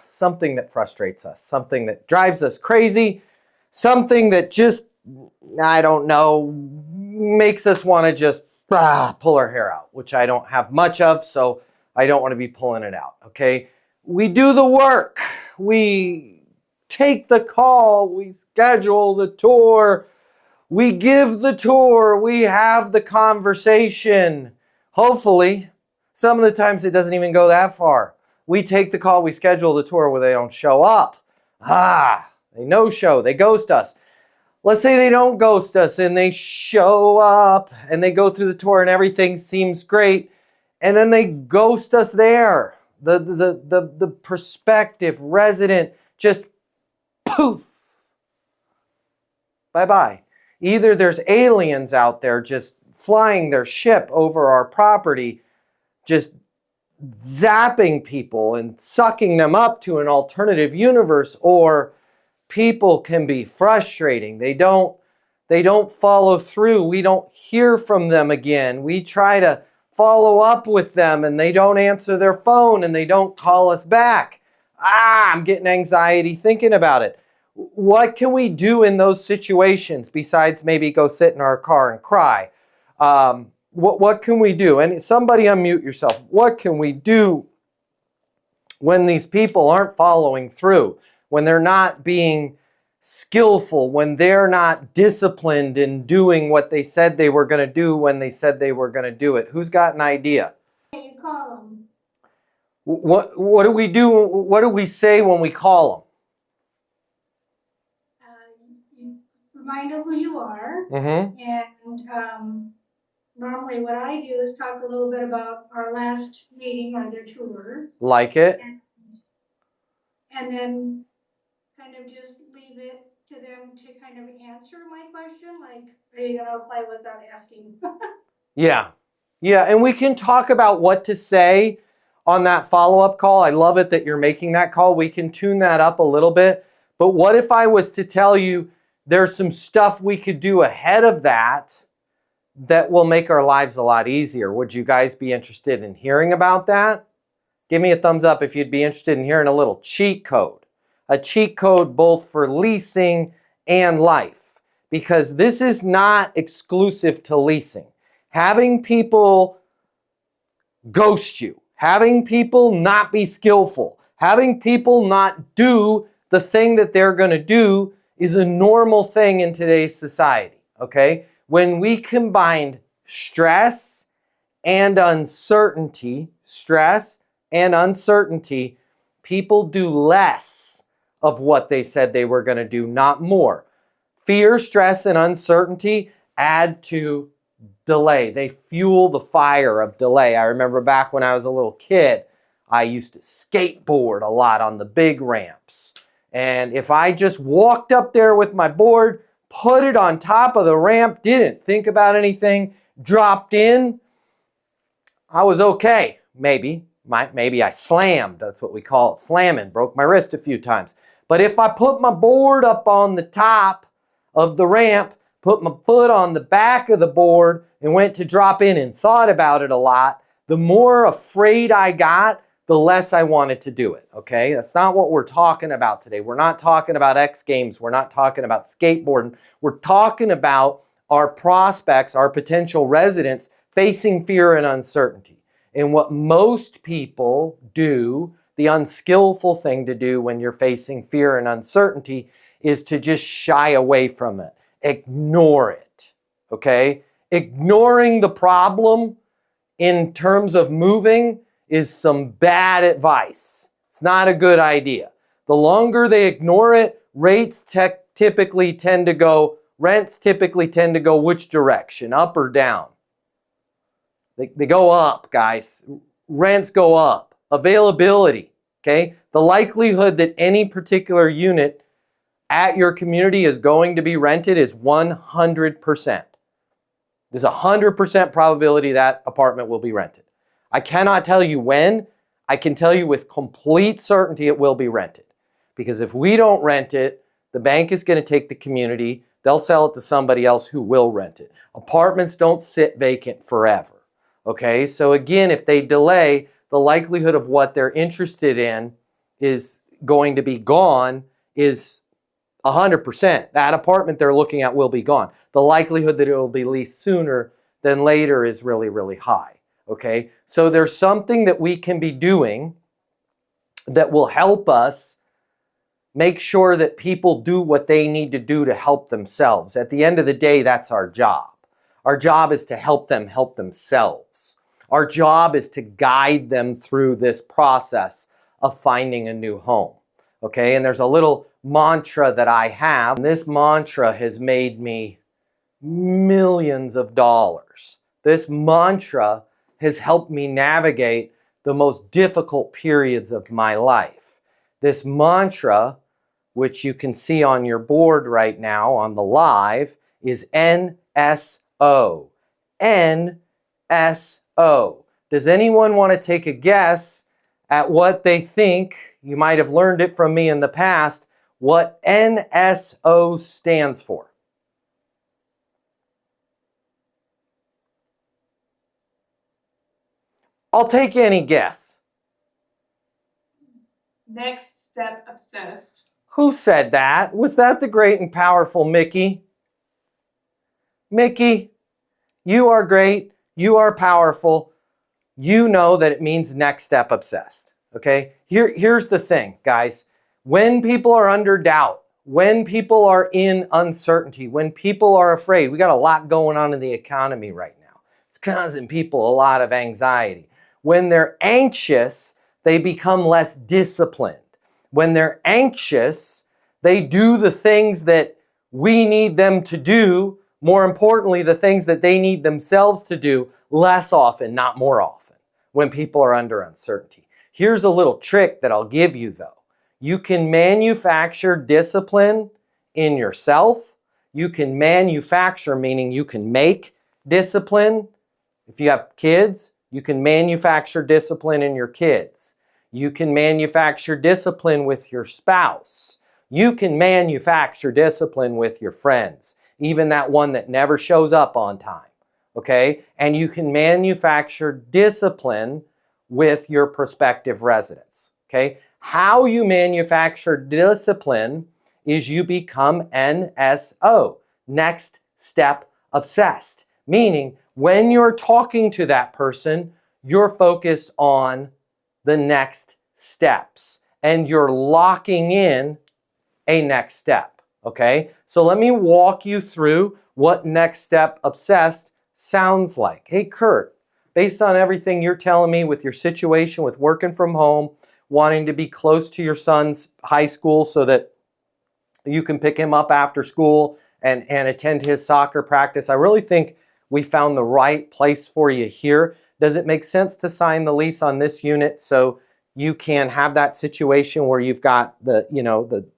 something that frustrates us, something that drives us crazy, something that just, I don't know, makes us want to just pull our hair out, which I don't have much of, so I don't want to be pulling it out, okay? We do the work. We take the call. We schedule the tour. We give the tour. We have the conversation. Hopefully, some of the times it doesn't even go that far. We take the call. We schedule the tour where they don't show up. They no-show. They ghost us. Let's say they don't ghost us and they show up and they go through the tour and everything seems great, and then they ghost us there. The prospective resident just poof. Bye-bye. Either there's aliens out there just flying their ship over our property, just zapping people and sucking them up to an alternative universe, or people can be frustrating. They don't follow through. We don't hear from them again. We try to follow up with them and they don't answer their phone and they don't call us back. I'm getting anxiety thinking about it. What can we do in those situations besides maybe go sit in our car and cry? What can we do? And somebody unmute yourself. What can we do when these people aren't following through? When they're not being skillful, when they're not disciplined in doing what they said they were going to do when they said they were going to do it? Who's got an idea? You call them. What do we do? What do we say when we call them? You remind them who you are. Mm-hmm. And normally what I do is talk a little bit about our last meeting or their tour. Like it. And then kind of just leave it to them to kind of answer my question. Like, are you going to apply without asking? Yeah. And we can talk about what to say on that follow-up call. I love it that you're making that call. We can tune that up a little bit. But what if I was to tell you there's some stuff we could do ahead of that that will make our lives a lot easier? Would you guys be interested in hearing about that? Give me a thumbs up if you'd be interested in hearing a little cheat code. A cheat code both for leasing and life. Because this is not exclusive to leasing. Having people ghost you, having people not be skillful, having people not do the thing that they're going to do is a normal thing in today's society, okay? When we combined stress and uncertainty, people do less of what they said they were going to do, not more. Fear, stress, and uncertainty add to delay. They fuel the fire of delay. I remember back when I was a little kid, I used to skateboard a lot on the big ramps. And if I just walked up there with my board, put it on top of the ramp, didn't think about anything, dropped in, I was okay. Maybe I slammed. That's what we call it, slamming. Broke my wrist a few times. But if I put my board up on the top of the ramp, put my foot on the back of the board and went to drop in and thought about it a lot, the more afraid I got, the less I wanted to do it, okay? That's not what we're talking about today. We're not talking about X Games. We're not talking about skateboarding. We're talking about our prospects, our potential residents facing fear and uncertainty. And what most people do, the unskillful thing to do when you're facing fear and uncertainty, is to just shy away from it. Ignore it, okay? Ignoring the problem in terms of moving is some bad advice. It's not a good idea. The longer they ignore it, rents typically tend to go which direction, up or down? They go up, guys. Rents go up. Availability, okay? The likelihood that any particular unit at your community is going to be rented is 100%. There's a 100% probability that apartment will be rented. I cannot tell you when. I can tell you with complete certainty it will be rented. Because if we don't rent it, the bank is going to take the community. They'll sell it to somebody else who will rent it. Apartments don't sit vacant forever. Okay, so again, if they delay, the the likelihood of what they're interested in is going to be gone is 100%. That apartment they're looking at will be gone. The likelihood that it will be leased sooner than later is really, really high. Okay, so there's something that we can be doing that will help us make sure that people do what they need to do to help themselves. At the end of the day, that's our job. Our job is to help them help themselves. Our job is to guide them through this process of finding a new home. Okay, and there's a little mantra that I have. And this mantra has made me millions of dollars. This mantra has helped me navigate the most difficult periods of my life. This mantra, which you can see on your board right now on the live, is NSO. NSO. Does anyone want to take a guess at what they think? You might have learned it from me in the past, what NSO stands for. I'll take any guess. Next step obsessed. Who said that? Was that the great and powerful Mickey? Mickey, you are great. You are powerful. You know that it means next step obsessed. Okay? Here's the thing, guys. When people are under doubt, when people are in uncertainty, when people are afraid, we got a lot going on in the economy right now. It's causing people a lot of anxiety. When they're anxious, they become less disciplined. When they're anxious, they do the things that we need them to do. More importantly, the things that they need themselves to do less often, not more often, when people are under uncertainty. Here's a little trick that I'll give you though. You can manufacture discipline in yourself. You can manufacture, meaning you can make discipline. If you have kids, you can manufacture discipline in your kids. You can manufacture discipline with your spouse. You can manufacture discipline with your friends, even that one that never shows up on time, okay? And you can manufacture discipline with your prospective residents, okay? How you manufacture discipline is you become NSO, next step obsessed, meaning when you're talking to that person, you're focused on the next steps and you're locking in a next step, okay? So let me walk you through what next step obsessed sounds like. Hey, Kurt, based on everything you're telling me with your situation with working from home, wanting to be close to your son's high school so that you can pick him up after school and attend his soccer practice, I really think we found the right place for you here. Does it make sense to sign the lease on this unit so you can have that situation where you've got the, the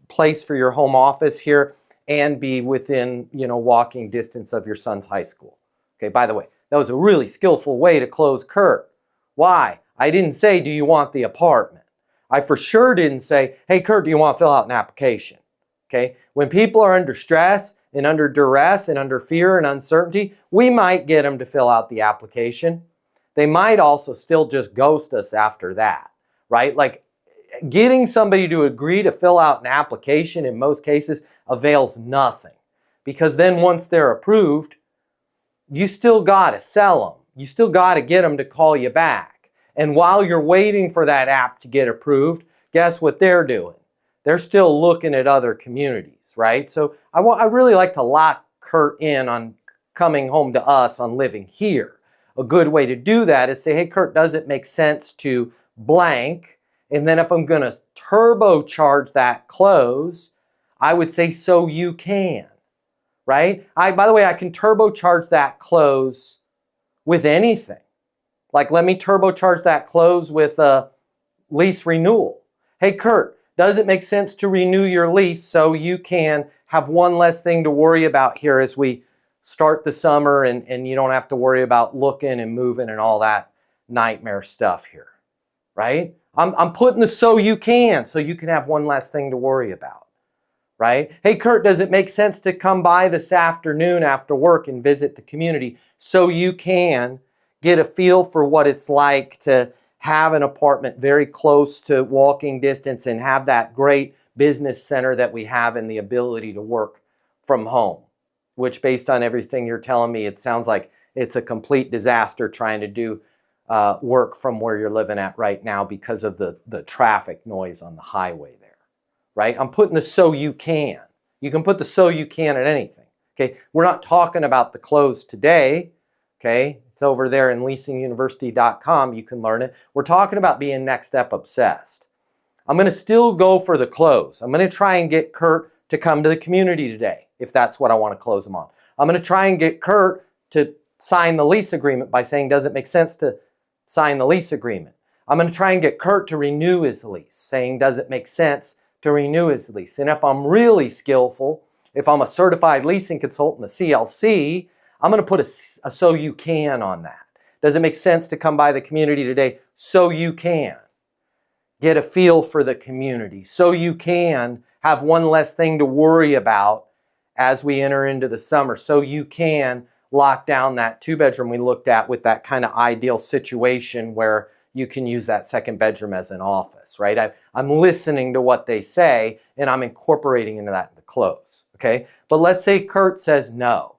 place for your home office here and be within, walking distance of your son's high school? Okay, by the way, that was a really skillful way to close Kurt. Why? I didn't say, do you want the apartment? I for sure didn't say, hey, Kurt, do you want to fill out an application? Okay, when people are under stress and under duress and under fear and uncertainty, we might get them to fill out the application. They might also still just ghost us after that, right? Like getting somebody to agree to fill out an application in most cases avails nothing, because then once they're approved, you still got to sell them. You still got to get them to call you back. And while you're waiting for that app to get approved, guess what they're doing? They're still looking at other communities, right? So I really like to lock Kurt in on coming home to us, on living here. A good way to do that is say, hey, Kurt, does it make sense to blank? And then if I'm going to turbocharge that close, I would say, so you can, right? By the way, I can turbocharge that close with anything. Like, let me turbocharge that close with a lease renewal. Hey, Kurt, does it make sense to renew your lease so you can have one less thing to worry about here as we start the summer and you don't have to worry about looking and moving and all that nightmare stuff here, right? I'm putting the so you can have one less thing to worry about, right? Hey, Kurt, does it make sense to come by this afternoon after work and visit the community so you can get a feel for what it's like to have an apartment very close to walking distance and have that great business center that we have and the ability to work from home, which based on everything you're telling me, it sounds like it's a complete disaster trying to do work from where you're living at right now because of the traffic noise on the highway there, right? I'm putting the so you can. You can put the so you can at anything, okay? We're not talking about the close today, okay? It's over there in leasinguniversity.com. You can learn it. We're talking about being next step obsessed. I'm going to still go for the close. I'm going to try and get Kurt to come to the community today, if that's what I want to close him on. I'm going to try and get Kurt to sign the lease agreement by saying, does it make sense to sign the lease agreement? I'm going to try and get Kurt to renew his lease, saying, does it make sense to renew his lease? And if I'm really skillful, if I'm a certified leasing consultant, a CLC, I'm going to put a so you can on that. Does it make sense to come by the community today? So you can get a feel for the community. So you can have one less thing to worry about as we enter into the summer. So you can lock down that 2-bedroom we looked at with that kind of ideal situation where you can use that 2nd bedroom as an office, right? I'm listening to what they say and I'm incorporating into that in the close, okay? But let's say Kurt says no,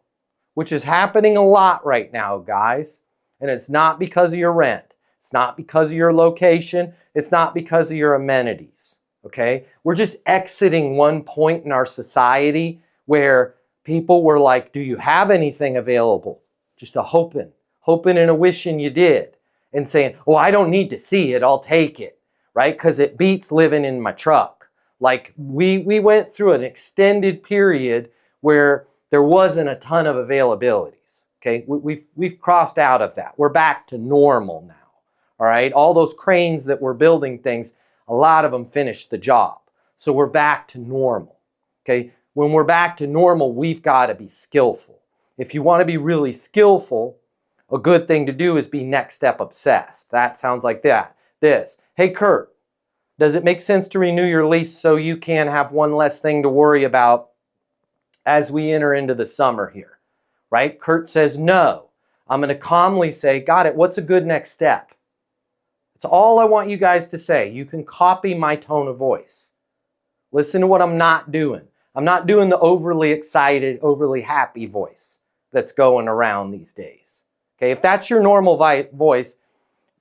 which is happening a lot right now, guys. And it's not because of your rent. It's not because of your location. It's not because of your amenities, okay? We're just exiting one point in our society where people were like, do you have anything available? Just a hoping and a wishing you did. And saying, oh, I don't need to see it, I'll take it, right? Because it beats living in my truck. Like we went through an extended period where there wasn't a ton of availabilities, okay? We've crossed out of that. We're back to normal now, all right? All those cranes that were building things, a lot of them finished the job. So we're back to normal, okay? When we're back to normal, we've got to be skillful. If you want to be really skillful, a good thing to do is be next step obsessed. That sounds like that. This, hey Kurt, does it make sense to renew your lease so you can have one less thing to worry about as we enter into the summer here, right? Kurt says no. I'm going to calmly say, got it, what's a good next step? That's all I want you guys to say. You can copy my tone of voice. Listen to what I'm not doing. I'm not doing the overly excited, overly happy voice that's going around these days. Okay, if that's your normal voice,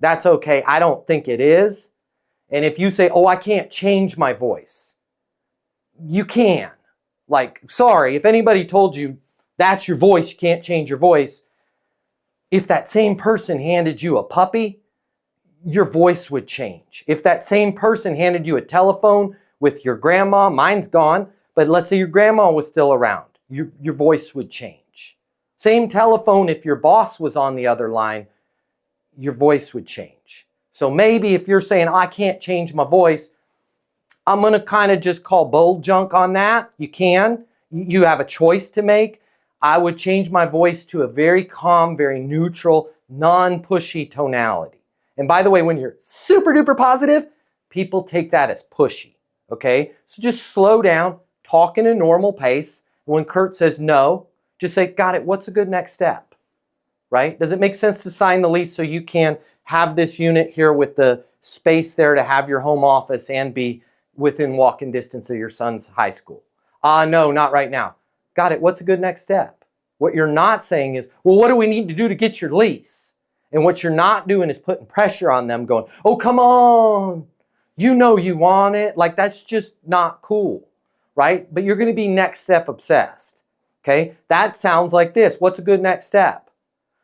that's okay. I don't think it is. And if you say, oh, I can't change my voice, you can. Like, sorry, if anybody told you that's your voice, you can't change your voice. If that same person handed you a puppy, your voice would change. If that same person handed you a telephone with your grandma, mine's gone, but let's say your grandma was still around, your voice would change. Same telephone, if your boss was on the other line, your voice would change. So maybe if you're saying, oh, I can't change my voice, I'm going to kind of just call bold junk on that. You can. You have a choice to make. I would change my voice to a very calm, very neutral, non-pushy tonality. And by the way, when you're super duper positive, people take that as pushy, okay? So just slow down, talk in a normal pace. When Kurt says no, just say, got it, what's a good next step, right? Does it make sense to sign the lease so you can have this unit here with the space there to have your home office and be within walking distance of your son's high school? No, not right now. Got it, what's a good next step? What you're not saying is, well, what do we need to do to get your lease? And what you're not doing is putting pressure on them going, oh, come on, you know you want it. Like, that's just not cool, right? But you're going to be next step obsessed. Okay, that sounds like this. What's a good next step?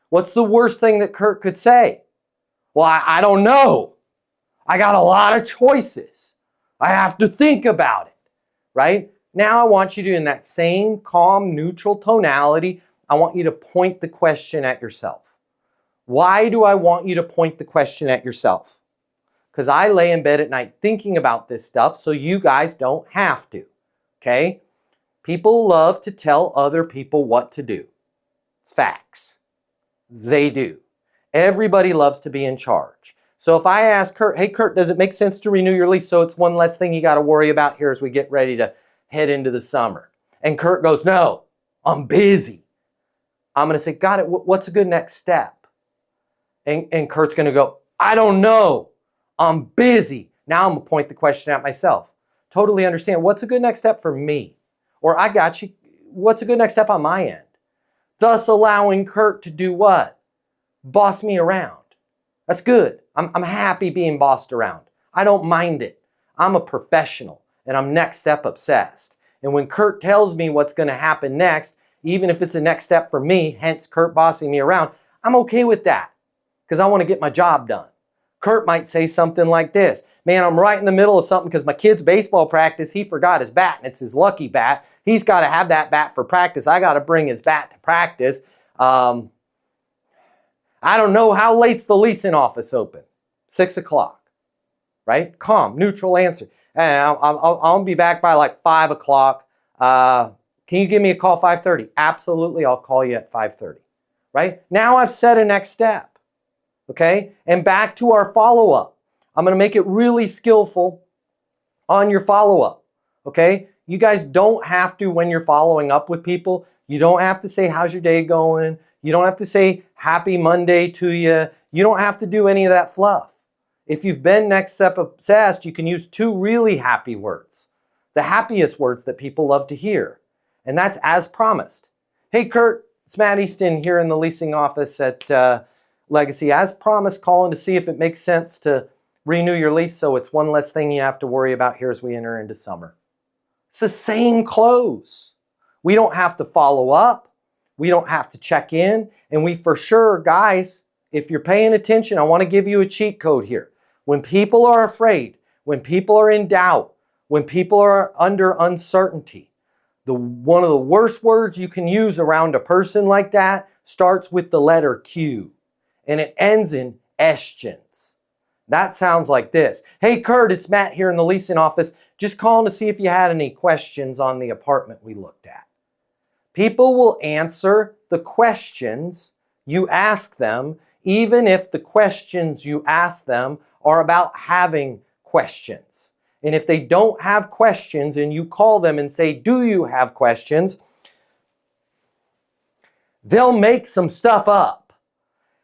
What's the worst thing that Kurt could say? Well, I don't know. I got a lot of choices. I have to think about it, right? Now I want you to, in that same calm, neutral tonality, I want you to point the question at yourself. Why do I want you to point the question at yourself? Because I lay in bed at night thinking about this stuff so you guys don't have to, okay? People love to tell other people what to do. It's facts. They do. Everybody loves to be in charge. So if I ask Kurt, hey Kurt, does it make sense to renew your lease so it's one less thing you got to worry about here as we get ready to head into the summer? And Kurt goes, no, I'm busy. I'm going to say, got it, what's a good next step? And Kurt's going to go, I don't know. I'm busy. Now I'm going to point the question at myself. Totally understand. What's a good next step for me? Or I got you. What's a good next step on my end? Thus allowing Kurt to do what? Boss me around. That's good. I'm happy being bossed around. I don't mind it. I'm a professional and I'm next step obsessed. And when Kurt tells me what's going to happen next, even if it's a next step for me, hence Kurt bossing me around, I'm okay with that because I want to get my job done. Kurt might say something like this. Man, I'm right in the middle of something because my kid's baseball practice, he forgot his bat and it's his lucky bat. He's got to have that bat for practice. I got to bring his bat to practice. I don't know how late's the leasing office open. 6 o'clock, right? Calm, neutral answer. And I'll be back by like 5 o'clock. Can you give me a call 5:30? Absolutely, I'll call you at 5:30, right? Now I've set a next step. Okay, and back to our follow-up. I'm going to make it really skillful on your follow-up. Okay, you guys don't have to, when you're following up with people, you don't have to say, how's your day going? You don't have to say, happy Monday to you. You don't have to do any of that fluff. If you've been next step obsessed, you can use 2 really happy words. The happiest words that people love to hear. And that's as promised. Hey, Kurt, it's Matt Easton here in the leasing office at Legacy. As promised, calling to see if it makes sense to renew your lease so it's one less thing you have to worry about here as we enter into summer. It's the same close. We don't have to follow up. We don't have to check in. And we for sure, guys, if you're paying attention, I want to give you a cheat code here. When people are afraid, when people are in doubt, when people are under uncertainty, one of the worst words you can use around a person like that starts with the letter Q. And it ends in estions. That sounds like this. Hey, Kurt, it's Matt here in the leasing office. Just calling to see if you had any questions on the apartment we looked at. People will answer the questions you ask them, even if the questions you ask them are about having questions. And if they don't have questions and you call them and say, do you have questions? They'll make some stuff up.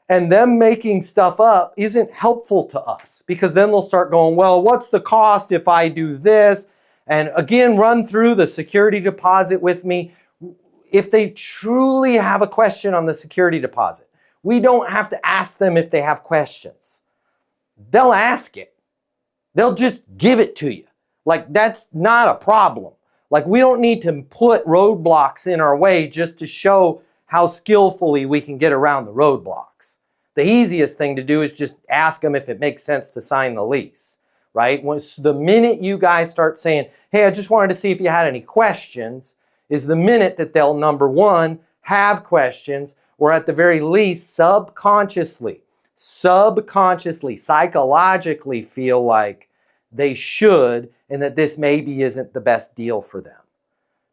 And them making stuff up isn't helpful to us because then they'll start going, well, what's the cost if I do this? And again, run through the security deposit with me. If they truly have a question on the security deposit, we don't have to ask them if they have questions. They'll ask it. They'll just give it to you. Like, that's not a problem. Like, we don't need to put roadblocks in our way just to show how skillfully we can get around the roadblocks. The easiest thing to do is just ask them if it makes sense to sign the lease, right? Once the minute you guys start saying, hey, I just wanted to see if you had any questions, is the minute that they'll, number one, have questions, or at the very least, subconsciously, psychologically feel like they should and that this maybe isn't the best deal for them.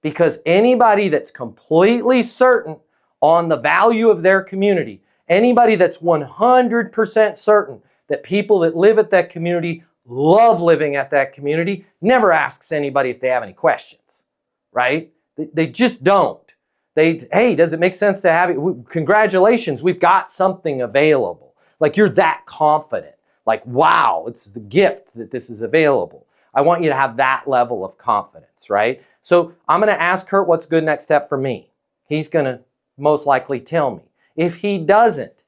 Because anybody that's completely certain on the value of their community, anybody that's 100% certain that people that live at that community love living at that community, never asks anybody if they have any questions, right? They just don't. Hey, does it make sense to have it? Congratulations, we've got something available. Like, you're that confident. Like, wow, it's the gift that this is available. I want you to have that level of confidence, right? So I'm going to ask Kurt what's a good next step for me. He's going to most likely tell me. If he doesn't,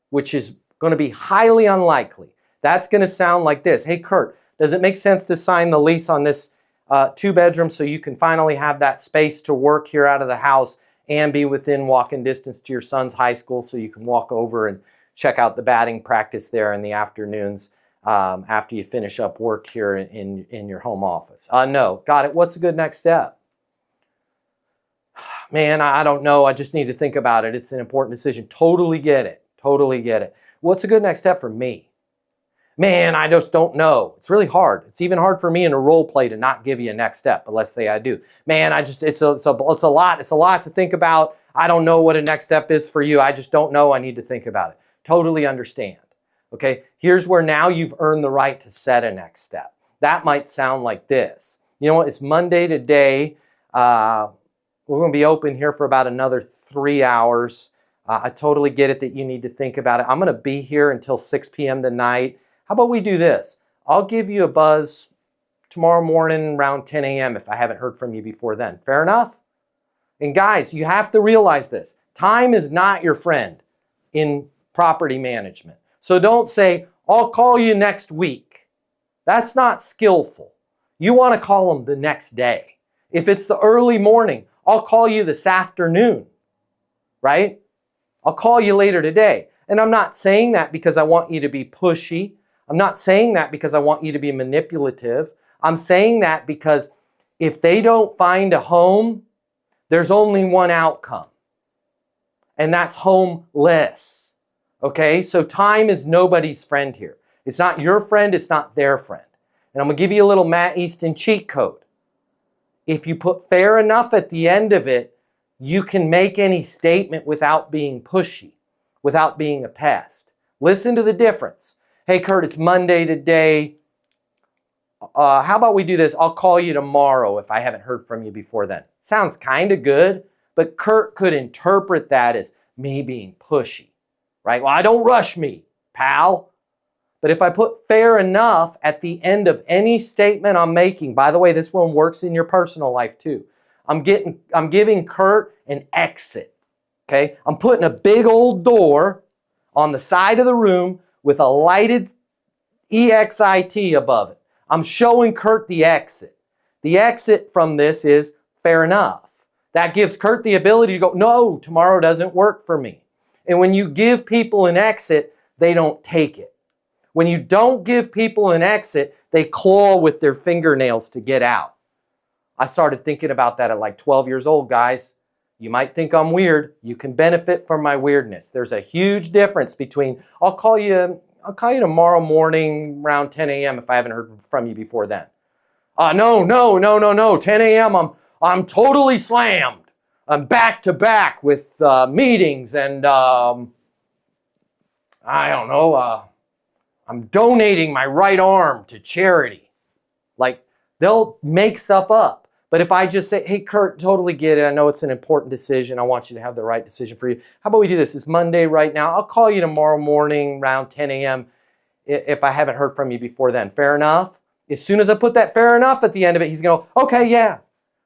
which is going to be highly unlikely, that's going to sound like this. Hey, Kurt, does it make sense to sign the lease on this 2-bedroom so you can finally have that space to work here out of the house and be within walking distance to your son's high school so you can walk over and check out the batting practice there in the afternoons after you finish up work here in your home office? No. Got it. What's a good next step? Man, I don't know. I just need to think about it. It's an important decision. Totally get it. Totally get it. What's a good next step for me? Man, I just don't know. It's really hard. It's even hard for me in a role play to not give you a next step, but let's say I do. Man, it's a lot. It's a lot to think about. I don't know what a next step is for you. I just don't know. I need to think about it. Totally understand. Okay, here's where now you've earned the right to set a next step. That might sound like this. You know what? It's Monday today. We're going to be open here for about another 3 hours. I totally get it that you need to think about it. I'm going to be here until 6 p.m. tonight. How about we do this? I'll give you a buzz tomorrow morning around 10 a.m. if I haven't heard from you before then. Fair enough? And guys, you have to realize this. Time is not your friend in property management. So don't say, I'll call you next week. That's not skillful. You want to call them the next day. If it's the early morning, I'll call you this afternoon, right? I'll call you later today. And I'm not saying that because I want you to be pushy. I'm not saying that because I want you to be manipulative. I'm saying that because if they don't find a home, there's only one outcome, and that's homeless. Okay, so time is nobody's friend here. It's not your friend, it's not their friend. And I'm gonna give you a little Matt Easton cheat code. If you put fair enough at the end of it, you can make any statement without being pushy, without being a pest. Listen to the difference. Hey, Kurt, it's Monday today. How about we do this? I'll call you tomorrow if I haven't heard from you before then. Sounds kind of good, but Kurt could interpret that as me being pushy, right? Well, don't rush me, pal. But if I put fair enough at the end of any statement I'm making, by the way, this one works in your personal life too. I'm giving Kurt an exit, okay? I'm putting a big old door on the side of the room with a lighted EXIT above it. I'm showing Kurt the exit. The exit from this is fair enough. That gives Kurt the ability to go, no, tomorrow doesn't work for me. And when you give people an exit, they don't take it. When you don't give people an exit, they claw with their fingernails to get out. I started thinking about that at like 12 years old, guys. You might think I'm weird. You can benefit from my weirdness. There's a huge difference between, I'll call you tomorrow morning around 10 a.m. if I haven't heard from you before then. No. 10 a.m. I'm totally slammed. I'm back to back with meetings and I don't know. I'm donating my right arm to charity. Like, they'll make stuff up. But if I just say, hey, Kurt, totally get it. I know it's an important decision. I want you to have the right decision for you. How about we do this? It's Monday right now. I'll call you tomorrow morning around 10 a.m. if I haven't heard from you before then. Fair enough? As soon as I put that fair enough at the end of it, he's going to go, okay, yeah.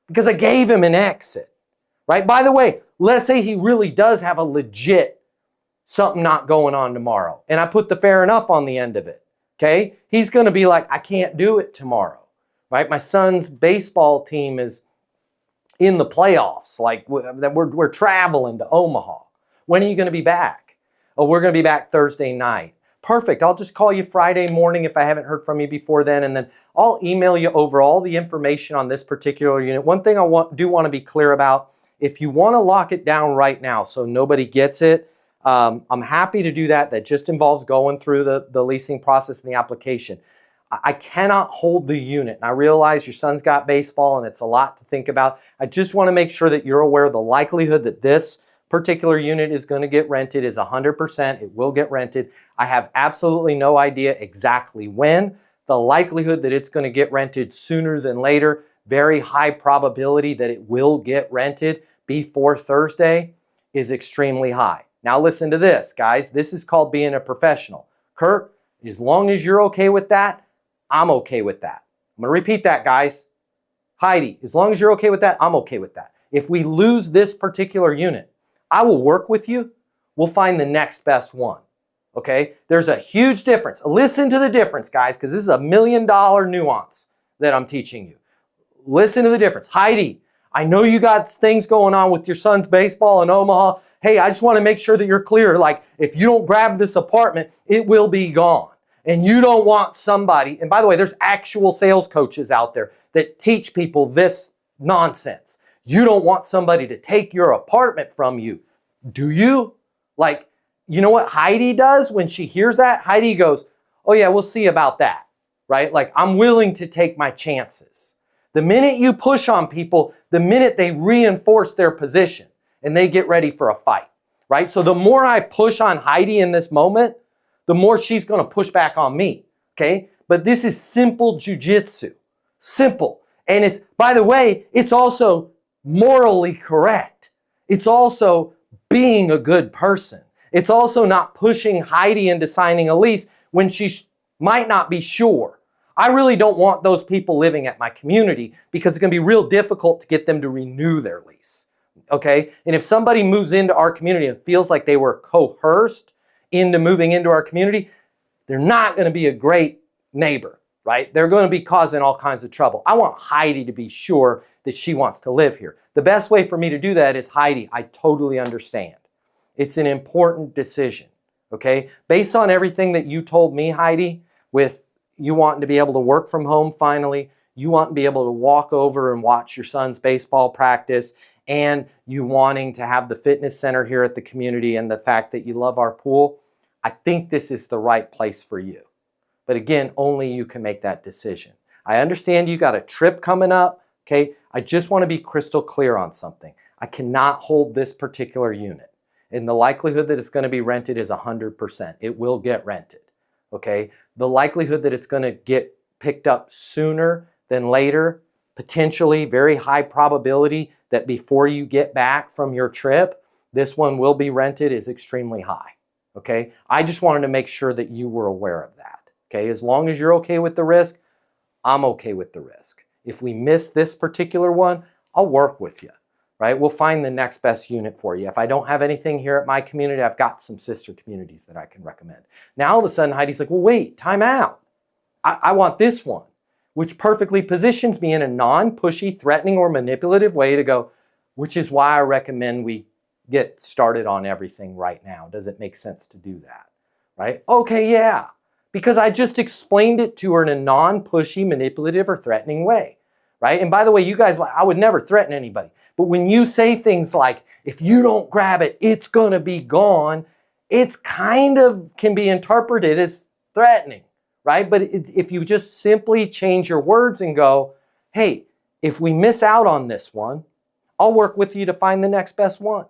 Because I gave him an exit, right? By the way, let's say he really does have a legit something not going on tomorrow. And I put the fair enough on the end of it, okay? He's going to be like, I can't do it tomorrow. Right? My son's baseball team is in the playoffs. Like we're traveling to Omaha. When are you going to be back? Oh, we're going to be back Thursday night. Perfect. I'll just call you Friday morning if I haven't heard from you before then, and then I'll email you over all the information on this particular unit. One thing I do want to be clear about, if you want to lock it down right now so nobody gets it, I'm happy to do that. That just involves going through the leasing process and the application. I cannot hold the unit. And I realize your son's got baseball and it's a lot to think about. I just want to make sure that you're aware of the likelihood that this particular unit is going to get rented is 100%. It will get rented. I have absolutely no idea exactly when. The likelihood that it's going to get rented sooner than later, very high probability that it will get rented before Thursday, is extremely high. Now listen to this, guys. This is called being a professional. Kurt, as long as you're okay with that, I'm okay with that. I'm going to repeat that, guys. Heidi, as long as you're okay with that, I'm okay with that. If we lose this particular unit, I will work with you. We'll find the next best one. Okay? There's a huge difference. Listen to the difference, guys, because this is $1 million nuance that I'm teaching you. Listen to the difference. Heidi, I know you got things going on with your son's baseball in Omaha. Hey, I just want to make sure that you're clear. Like, if you don't grab this apartment, it will be gone. And you don't want somebody, and by the way, there's actual sales coaches out there that teach people this nonsense. You don't want somebody to take your apartment from you, do you? Like, you know what Heidi does when she hears that? Heidi goes, oh yeah, we'll see about that, right? Like, I'm willing to take my chances. The minute you push on people, the minute they reinforce their position and they get ready for a fight, right? So the more I push on Heidi in this moment, the more she's going to push back on me, okay? But this is simple jujitsu, simple. And it's, by the way, it's also morally correct. It's also being a good person. It's also not pushing Heidi into signing a lease when she's might not be sure. I really don't want those people living at my community because it's going to be real difficult to get them to renew their lease. Okay? And if somebody moves into our community and feels like they were coerced into moving into our community, they're not going to be a great neighbor, right? They're going to be causing all kinds of trouble. I want Heidi to be sure that she wants to live here. The best way for me to do that is, Heidi, I totally understand. It's an important decision, okay? Based on everything that you told me, Heidi, with you wanting to be able to work from home finally, you want to be able to walk over and watch your son's baseball practice, and you wanting to have the fitness center here at the community, and the fact that you love our pool, I think this is the right place for you. But again, only you can make that decision. I understand you got a trip coming up, okay? I just want to be crystal clear on something. I cannot hold this particular unit. And the likelihood that it's going to be rented is 100%. It will get rented, okay? The likelihood that it's going to get picked up sooner than later, potentially very high probability that before you get back from your trip, this one will be rented, is extremely high, okay? I just wanted to make sure that you were aware of that, okay? As long as you're okay with the risk, I'm okay with the risk. If we miss this particular one, I'll work with you, right? We'll find the next best unit for you. If I don't have anything here at my community, I've got some sister communities that I can recommend. Now all of a sudden, Heidi's like, well, wait, time out. I want this one, which perfectly positions me in a non-pushy, threatening, or manipulative way to go, which is why I recommend we get started on everything right now. Does it make sense to do that, right? Okay, yeah. Because I just explained it to her in a non-pushy, manipulative, or threatening way, right? And by the way, you guys, I would never threaten anybody. But when you say things like, if you don't grab it, it's going to be gone, it's kind of can be interpreted as threatening, right? But if you just simply change your words and go, hey, if we miss out on this one, I'll work with you to find the next best one,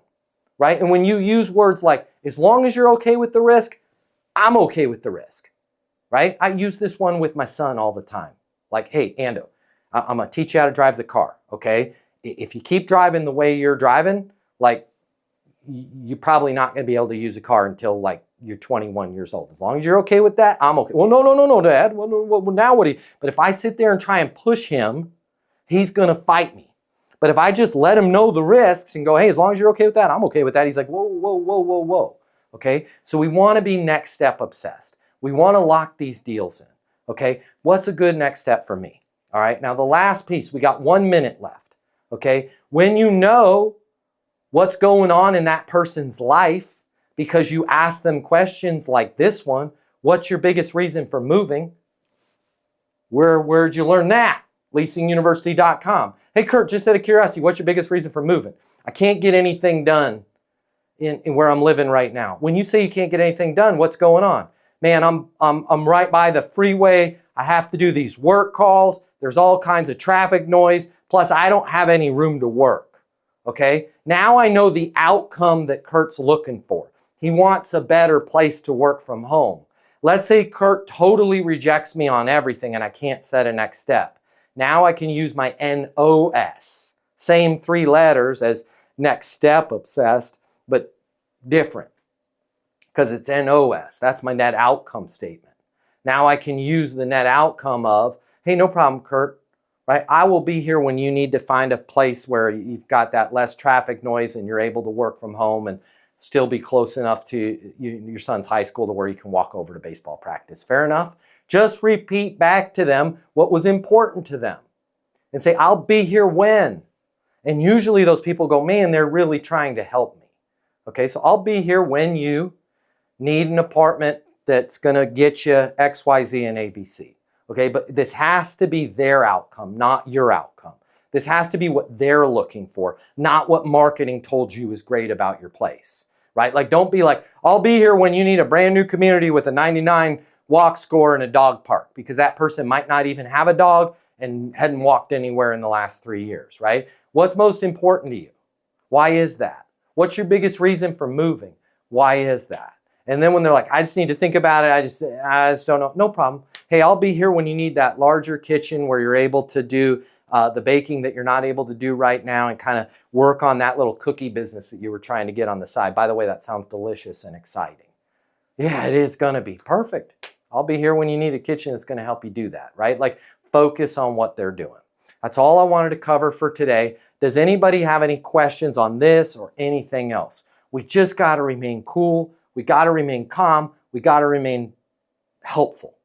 right? And when you use words like, as long as you're okay with the risk, I'm okay with the risk. Right? I use this one with my son all the time. Like, hey, Ando, I'm going to teach you how to drive the car, okay? If you keep driving the way you're driving, like, you're probably not going to be able to use a car until, like, you're 21 years old. As long as you're okay with that, I'm okay. Well, no, Dad. Well, now what do you... But if I sit there and try and push him, he's going to fight me. But if I just let him know the risks and go, hey, as long as you're okay with that, I'm okay with that. He's like, whoa. Okay? So we want to be next step obsessed. We want to lock these deals in, okay? What's a good next step for me? All right, now the last piece, we got 1 minute left, okay? When you know what's going on in that person's life because you ask them questions like this one, what's your biggest reason for moving? Where'd you learn that? leasinguniversity.com. Hey, Kurt, just out of curiosity, what's your biggest reason for moving? I can't get anything done in where I'm living right now. When you say you can't get anything done, what's going on? Man, I'm right by the freeway. I have to do these work calls. There's all kinds of traffic noise. Plus, I don't have any room to work. Okay? Now I know the outcome that Kurt's looking for. He wants a better place to work from home. Let's say Kurt totally rejects me on everything and I can't set a next step. Now I can use my NOS. Same 3 letters as next step obsessed, but different. Because it's NOS. That's my net outcome statement. Now I can use the net outcome of, hey, no problem, Kurt. Right? I will be here when you need to find a place where you've got that less traffic noise and you're able to work from home and still be close enough to your son's high school to where you can walk over to baseball practice. Fair enough? Just repeat back to them what was important to them. And say, I'll be here when. And usually those people go, man, they're really trying to help me. Okay, so I'll be here when you need an apartment that's going to get you X, Y, Z, and ABC. Okay, but this has to be their outcome, not your outcome. This has to be what they're looking for, not what marketing told you is great about your place, right? Like, don't be like, I'll be here when you need a brand new community with a 99 walk score and a dog park, because that person might not even have a dog and hadn't walked anywhere in the last 3 years, right? What's most important to you? Why is that? What's your biggest reason for moving? Why is that? And then when they're like, I just need to think about it, I just don't know. No problem. Hey, I'll be here when you need that larger kitchen where you're able to do the baking that you're not able to do right now and kind of work on that little cookie business that you were trying to get on the side. By the way, that sounds delicious and exciting. Yeah, it is going to be. Perfect. I'll be here when you need a kitchen that's going to help you do that, right? Like focus on what they're doing. That's all I wanted to cover for today. Does anybody have any questions on this or anything else? We just got to remain cool. We got to remain calm. We got to remain helpful,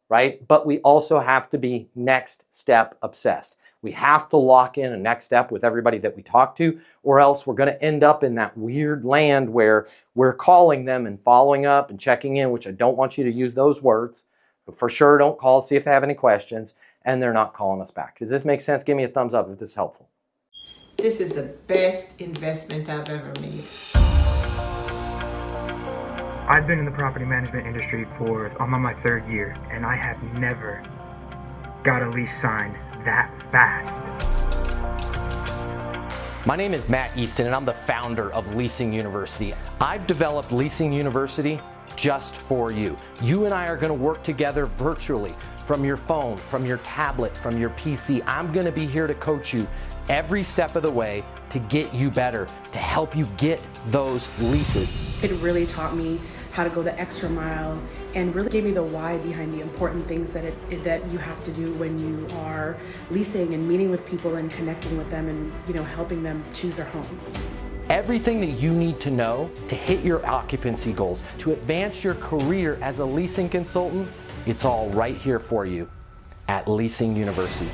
right? But we also have to be next step obsessed. We have to lock in a next step with everybody that we talk to, or else we're going to end up in that weird land where we're calling them and following up and checking in, which I don't want you to use those words. But for sure, don't call, see if they have any questions, and they're not calling us back. Does this make sense? Give me a thumbs up if this is helpful. This is the best investment I've ever made. I've been in the property management industry I'm on my 3rd year, and I have never got a lease signed that fast. My name is Matt Easton, and I'm the founder of Leasing University. I've developed Leasing University just for you. You and I are going to work together virtually from your phone, from your tablet, from your PC. I'm going to be here to coach you every step of the way to get you better, to help you get those leases. It really taught me how to go the extra mile and really gave me the why behind the important things that you have to do when you are leasing and meeting with people and connecting with them and, you know, helping them choose their home. Everything that you need to know to hit your occupancy goals, to advance your career as a leasing consultant, it's all right here for you at Leasing University.